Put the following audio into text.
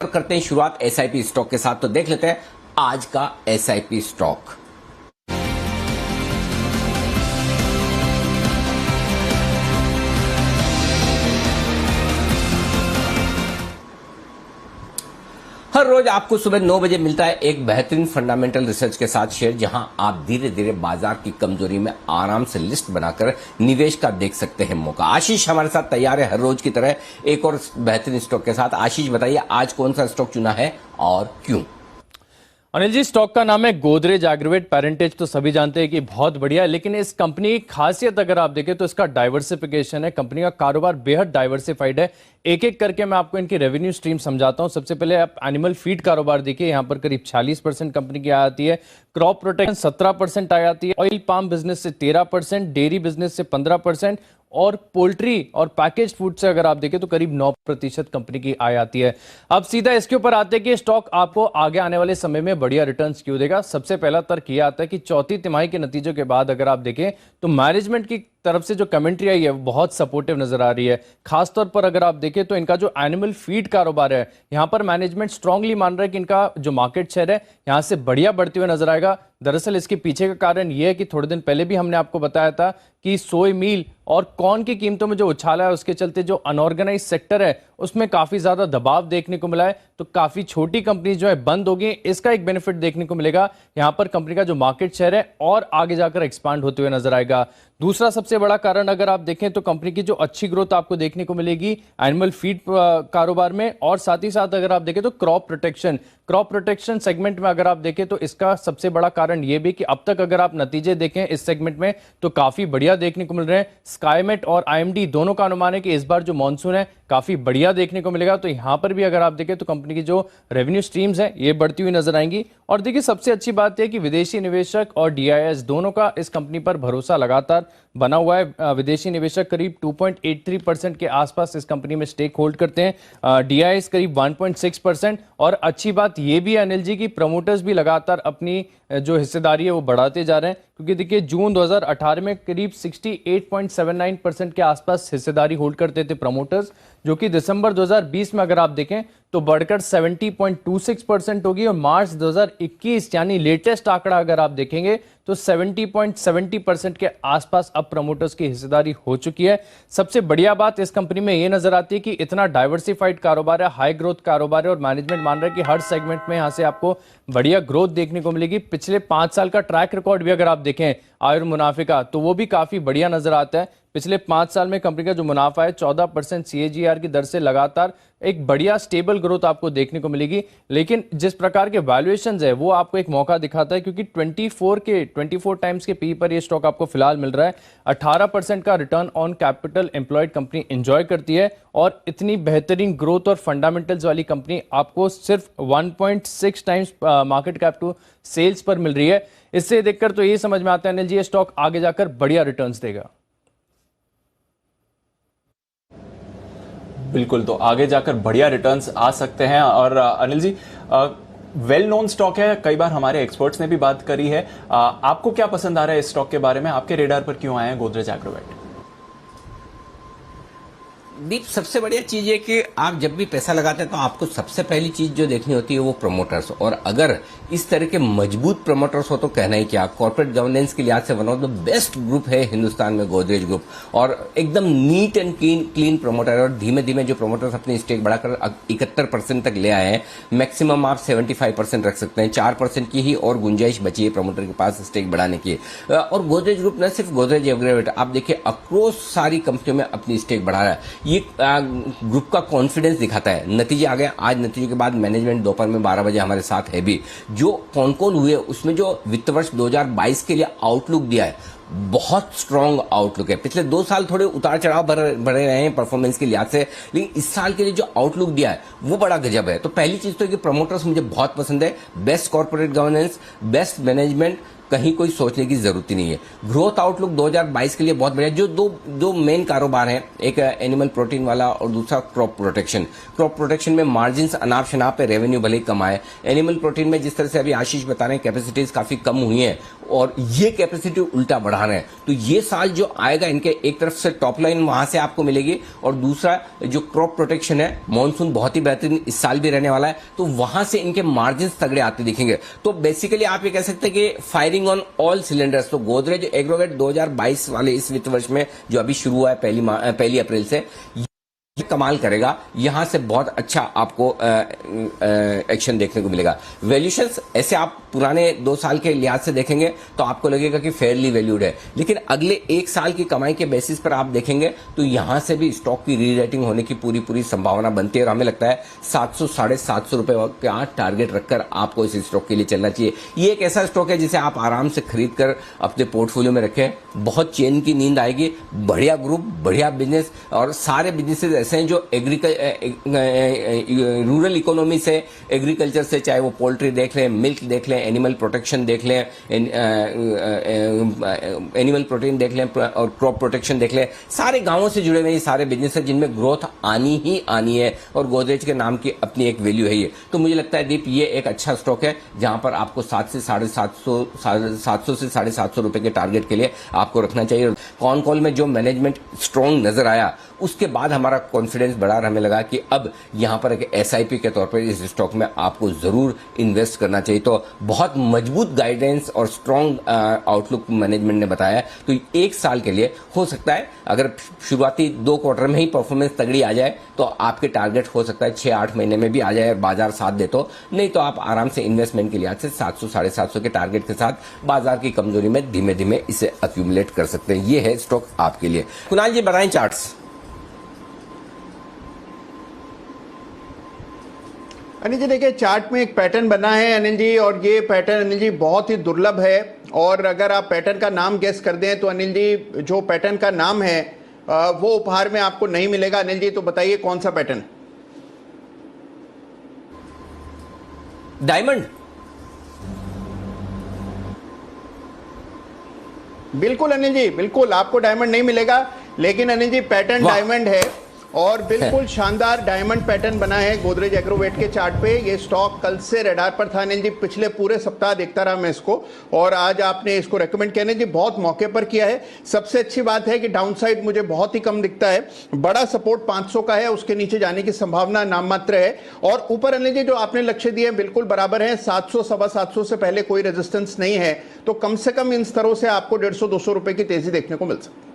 करते हैं शुरुआत एसआईपी स्टॉक के साथ। तो देख लेते हैं आज का एसआईपी स्टॉक। हर रोज आपको सुबह 9 बजे मिलता है एक बेहतरीन फंडामेंटल रिसर्च के साथ शेयर, जहां आप धीरे धीरे बाजार की कमजोरी में आराम से लिस्ट बनाकर निवेश का देख सकते हैं मौका। आशीष हमारे साथ तैयार है हर रोज की तरह एक और बेहतरीन स्टॉक के साथ। आशीष बताइए आज कौन सा स्टॉक चुना है और क्यों? अनिल जी, स्टॉक का नाम है गोदरेज एग्रोवेट। पेरेंटेज तो सभी जानते हैं कि बहुत बढ़िया है, लेकिन इस कंपनी की खासियत अगर आप देखें तो इसका डाइवर्सिफिकेशन है। कंपनी का कारोबार बेहद डाइवर्सिफाइड है। एक एक करके मैं आपको इनकी रेवेन्यू स्ट्रीम समझाता हूं। सबसे पहले आप एनिमल फीड कारोबार देखिए, यहां पर करीब 46% कंपनी की आय आती है। क्रॉप प्रोटेक्शन 17% आय आती है। ऑयल पाम बिजनेस से 13%, डेयरी बिजनेस से 15% और पोल्ट्री और पैकेज फूड से अगर आप देखें तो करीब 9% कंपनी की आय आती है। अब सीधा इसके ऊपर आते हैं कि स्टॉक आपको आगे आने वाले समय में बढ़िया रिटर्न्स क्यों देगा। सबसे पहला तर्क यह आता है कि चौथी तिमाही के नतीजों के बाद अगर आप देखें तो मैनेजमेंट की तरफ से जो कमेंट्री आई है वो बहुत सपोर्टिव नजर आ रही है। खासतौर पर अगर आप देखें तो इनका जो एनिमल फीड कारोबार है, यहां पर मैनेजमेंट स्ट्रांगली मान रहा है कि इनका जो मार्केट शेयर है यहां से बढ़िया बढ़ते हुए नजर आएगा। दरअसल इसके पीछे का कारण यह है कि थोड़े दिन पहले भी हमने आपको बताया था कि सोय मील और कॉर्न की कीमतों में जो उछाला है उसके चलते जो अनऑर्गेनाइज सेक्टर है उसमें काफी ज्यादा दबाव देखने को मिला है। तो काफी छोटी कंपनी जो है बंद होगी, इसका एक बेनिफिट देखने को मिलेगा। यहां पर कंपनी का जो मार्केट शेयर है और आगे जाकर एक्सपांड होते हुए नजर आएगा। दूसरा सबसे बड़ा कारण अगर आप देखें तो कंपनी की जो अच्छी ग्रोथ आपको देखने को मिलेगी एनिमल फीड कारोबार में, और साथ ही साथ अगर आप देखें तो क्रॉप प्रोटेक्शन सेगमेंट में अगर आप देखें तो इसका सबसे बड़ा कारण यह भी कि अब तक अगर आप नतीजे देखें इस सेगमेंट में तो काफी बढ़िया देखने को मिल रहे हैं। स्काईमेट और आईएमडी दोनों का अनुमान है कि इस बार जो मॉनसून है काफी बढ़िया देखने को मिलेगा। तो यहां पर भी अगर आप देखें तो कंपनी की जो रेवेन्यू स्ट्रीम्स हैं ये बढ़ती हुई नजर आएंगी। और देखिए सबसे अच्छी बात है कि विदेशी निवेशक और डीआईएस दोनों का इस कंपनी पर भरोसा लगातार बना हुआ है। विदेशी निवेशक करीब 2.83% के आसपास इस कंपनी में स्टेक होल्ड करते हैं, डीआईएस करीब 1.6%। और अच्छी बात यह भी है अनिल जी की प्रमोटर्स भी लगातार अपनी जो हिस्सेदारी है वो बढ़ाते जा रहे हैं, क्योंकि देखिए जून 2018 में करीब 68.79% के आसपास हिस्सेदारी होल्ड करते थे प्रमोटर्स, जो कि दिसंबर 2020 में अगर आप देखें तो बढ़कर 70.26% होगी। और मार्च 2021 यानी लेटेस्ट आंकड़ा अगर आप देखेंगे तो 70.70% के आसपास अब प्रमोटर्स की हिस्सेदारी हो चुकी है। सबसे बढ़िया बात इस कंपनी में यह नजर आती है कि इतना डाइवर्सिफाइड कारोबार है, हाई ग्रोथ कारोबार है, और मैनेजमेंट मान रहा है कि हर सेगमेंट में यहां से आपको बढ़िया ग्रोथ देखने को मिलेगी। पिछले 5 साल का ट्रैक रिकॉर्ड भी अगर आप देखें आय और मुनाफे का तो वो भी काफी बढ़िया नजर आता है। पिछले 5 साल में कंपनी का जो मुनाफा है 14% CAGR की दर से लगातार एक बढ़िया स्टेबल ग्रोथ आपको देखने को मिलेगी। लेकिन जिस प्रकार के वैल्यूएशंस है वो आपको एक मौका दिखाता है, क्योंकि 24 टाइम्स के पी पर ये स्टॉक आपको फिलहाल मिल रहा है। 18% का return on capital employed company enjoy करती है, और इतनी बेहतरीन ग्रोथ और फंडामेंटल्स वाली कंपनी आपको सिर्फ 1.6 times market cap to sales पर मिल रही है। इससे देखकर तो ये समझ में आता है अनिल जी ये स्टॉक आगे जाकर बढ़िया रिटर्न्स देगा। बिल्कुल, तो आगे जाकर बढ़िया रिटर्न्स आ सकते हैं। और Anil ji, well known stock है, कई बार हमारे एक्सपर्ट्स ने भी बात करी है। आपको क्या पसंद आ रहा है इस स्टॉक के बारे में? आपके रेडार पर क्यों आए हैं गोदरेज एग्रोवेट? दीप, सबसे बढ़िया चीज है कि आप जब भी पैसा लगाते हैं तो आपको सबसे पहली चीज जो देखनी होती है वो प्रमोटर्स, और अगर इस तरह के मजबूत प्रमोटर्स हो तो कहना ही क्या। कॉर्पोरेट गवर्नेंस के लिहाज से one of the best group है हिंदुस्तान में गोदरेज ग्रुप, और एकदम नीट एंड क्लीन प्रमोटर है। और धीमे धीमे जो प्रमोटर्स अपनी स्टेक बढ़ाकर 71% तक ले आए हैं, मैक्सिमम आप 75% रख सकते हैं। 4% की ही और गुंजाइश बची है प्रमोटर के पास स्टेक बढ़ाने की। और गोदरेज ग्रुप न सिर्फ गोदरेज एग्रोवेट, आप देखिए अक्रॉस सारी कंपनियों में अपनी स्टेक बढ़ा रहा है। ये ग्रुप का कॉन्फिडेंस दिखाता है। नतीजे आ गए, आज नतीजों के बाद मैनेजमेंट दोपहर में 12 बजे हमारे साथ है भी। जो कौन हुए उसमें जो वित्त वर्ष 2022 के लिए आउटलुक दिया है बहुत स्ट्रांग आउटलुक है। पिछले 2 साल थोड़े उतार चढ़ाव बढ़े रहे हैं परफॉर्मेंस के लिहाज से, लेकिन इस साल के लिए जो आउटलुक दिया है वो बड़ा गजब है। तो पहली चीज तो कि प्रमोटर्स मुझे बहुत पसंद है, best corporate governance, best management, कहीं कोई सोचने की जरूरत ही नहीं है। ग्रोथ आउटलुक 2022 के लिए बहुत बढ़िया। जो दो मेन कारोबार हैं, एक एनिमल प्रोटीन वाला और दूसरा क्रॉप प्रोटेक्शन में मार्जिन अनाप शनाप है, रेवेन्यू भले ही कम आए। एनिमल प्रोटीन में जिस तरह से अभी आशीष बता रहे हैं कैपेसिटीज काफी कम हुई हैं, और ये कैपेसिटी उल्टा बढ़ा रहे हैं। तो ये साल जो आएगा इनके एक तरफ से टॉप लाइन वहां से आपको मिलेगी और दूसरा जो क्रॉप प्रोटेक्शन है, मॉनसून बहुत ही बेहतरीन इस साल भी रहने वाला है, तो वहां से इनके मार्जिन तगड़े आते दिखेंगे। तो बेसिकली आप ये कह सकते हैं कि फायरिंग ऑन ऑल सिलेंडर्स। तो गोदरेज एग्रोवेट 2022 वाले इस वित्त वर्ष में जो अभी शुरू हुआ है पहली अप्रैल से, ये कमाल करेगा। यहां से बहुत अच्छा आपको एक्शन देखने को मिलेगा। वैल्यूएशंस ऐसे आप पुराने 2 साल के लिहाज से देखेंगे तो आपको लगेगा कि फेयरली वैल्यूड है, लेकिन अगले 1 साल की कमाई के बेसिस पर आप देखेंगे तो यहां से भी स्टॉक की री रेटिंग होने की पूरी संभावना बनती है और हमें लगता है 700 साढ़े 700 रुपए का टारगेट रखकर आपको इस स्टॉक के लिए चलना चाहिए। ये एक ऐसा स्टॉक है जिसे आप आराम से खरीद कर अपने पोर्टफोलियो में रखें, बहुत चैन की नींद आएगी। बढ़िया ग्रुप, बढ़िया बिजनेस और सारे बिजनेसेस ऐसे हैं जो रूरल इकोनॉमी से, एग्रीकल्चर से, चाहे वो पोल्ट्री देख लें, मिल्क देख लें, एनिमल प्रोटेक्शन देख लें, एनिमल प्रोटीन देख लें और क्रॉप प्रोटेक्शन देख लें, सारे गांवों से जुड़े हुए ये सारे बिजनेस है जिनमें ग्रोथ आनी ही आनी है और गोदरेज के नाम की अपनी एक वैल्यू है ये। तो मुझे लगता है दीप ये एक अच्छा स्टॉक है जहां पर आपको 700 से 750 रुपए के टारगेट के लिए आपको रखना चाहिए। कॉन कॉल में जो मैनेजमेंट स्ट्रॉन्ग नजर आया उसके बाद हमारा कॉन्फिडेंस बढ़ा और हमें लगा कि अब यहां पर एक एसआईपी के तौर पर इस स्टॉक में आपको जरूर इन्वेस्ट करना चाहिए। तो बहुत मजबूत गाइडेंस और स्ट्रॉन्ग आउटलुक मैनेजमेंट ने बताया है। तो 1 साल के लिए हो सकता है अगर शुरुआती 2 क्वार्टर में ही परफॉर्मेंस तगड़ी आ जाए तो आपके टारगेट हो सकता है 6-8 महीने में भी आ जाए और बाजार साथ दे, तो नहीं तो आप आराम से इन्वेस्टमेंट के लिहाज से 700 साढ़े 700 के टारगेट के साथ बाजार की कमजोरी में धीमे धीमे इसे अक्यूमुलेट कर सकते हैं। ये है स्टॉक आपके लिए। कुणाल जी बताएं चार्ट्स। अनिल जी देखिए, चार्ट में एक पैटर्न बना है अनिल जी, और ये पैटर्न अनिल जी बहुत ही दुर्लभ है। और अगर आप पैटर्न का नाम गेस कर दें तो अनिल जी जो पैटर्न का नाम है वो उपहार में आपको नहीं मिलेगा। अनिल जी तो बताइए कौन सा पैटर्न? डायमंड। बिल्कुल अनिल जी, बिल्कुल आपको डायमंड नहीं मिलेगा, लेकिन अनिल जी पैटर्न डायमंड है और बिल्कुल शानदार डायमंड पैटर्न बना है गोदरेज एग्रोवेट के चार्ट पे। ये स्टॉक कल से रडार पर था अनिल जी, पिछले पूरे सप्ताह देखता रहा मैं इसको, और आज आपने इसको रेकमेंड किया अनिल जी, बहुत मौके पर किया है। सबसे अच्छी बात है कि डाउनसाइड मुझे बहुत ही कम दिखता है। बड़ा सपोर्ट 500 का है, उसके नीचे जाने की संभावना नाम मात्र है। और ऊपर अनिल जी जो आपने लक्ष्य दिए बिल्कुल बराबर है, 700 सवा 700 से पहले कोई रेजिस्टेंस नहीं है, तो कम से कम इन स्तरों से आपको 150-200 रुपए की तेजी देखने को मिल सकती है।